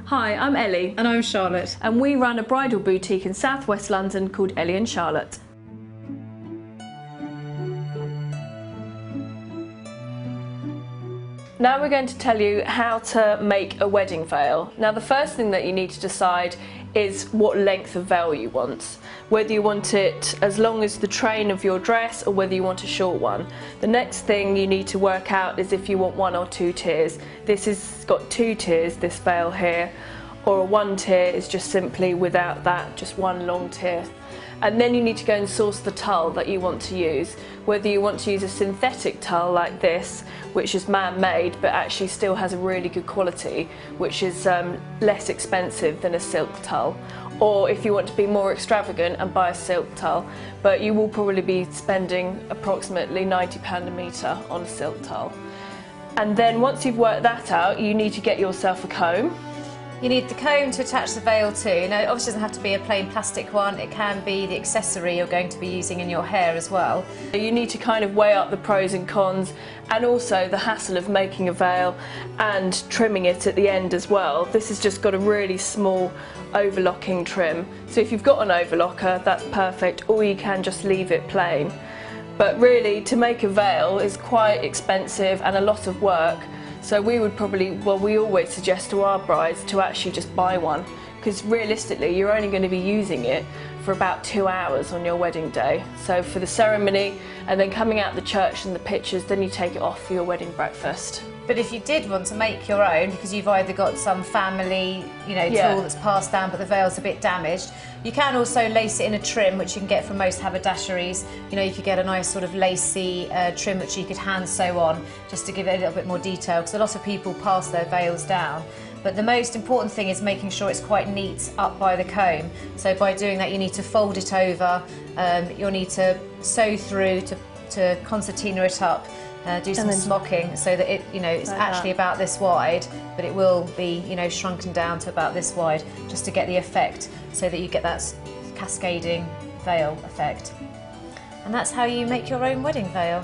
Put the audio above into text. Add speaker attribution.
Speaker 1: Hi, I'm Ellie.
Speaker 2: And I'm Charlotte.
Speaker 1: And we run a bridal boutique in South West London called Ellie and Charlotte. Now we're going to tell you how to make a wedding veil. Now the first thing that you need to decide is what length of veil you want. Whether you want it as long as the train of your dress or whether you want a short one. The next thing you need to work out is if you want 1 or 2 tiers. This has got 2 tiers, this veil here, or a 1 tier is just simply without that, just 1 long tier. And then you need to go and source the tulle that you want to use. Whether you want to use a synthetic tulle like this, which is man-made but actually still has a really good quality, which is less expensive than a silk tulle. Or if you want to be more extravagant and buy a silk tulle, but you will probably be spending approximately £90 a metre on a silk tulle. And then once you've worked that out, you need to get yourself a comb.
Speaker 2: You need the comb to attach the veil to. Now, it obviously doesn't have to be a plain plastic one. It can be the accessory you're going to be using in your hair as well.
Speaker 1: You need to kind of weigh up the pros and cons, and also the hassle of making a veil and trimming it at the end as well. This has just got a really small overlocking trim. So if you've got an overlocker, that's perfect, or you can just leave it plain. But really, to make a veil is quite expensive and a lot of work. So we would probably, well, we always suggest to our brides to actually just buy one, because realistically you're only going to be using it for about 2 hours on your wedding day. So for the ceremony and then coming out the church and the pictures, then you take it off for your wedding breakfast.
Speaker 2: But if you did want to make your own, because you've either got some family, tool that's passed down but the veil's a bit damaged, you can also lace it in a trim, which you can get from most haberdasheries. You could get a nice sort of lacy trim which you could hand sew on, just to give it a little bit more detail, because a lot of people pass their veils down. But the most important thing is making sure it's quite neat up by the comb. So by doing that, you need to fold it over, you'll need to sew through to concertina it up. Do some smocking so that it's like actually about this wide, but it will be shrunken down to about this wide, just to get the effect, so that you get that cascading veil effect. And that's how you make your own wedding veil.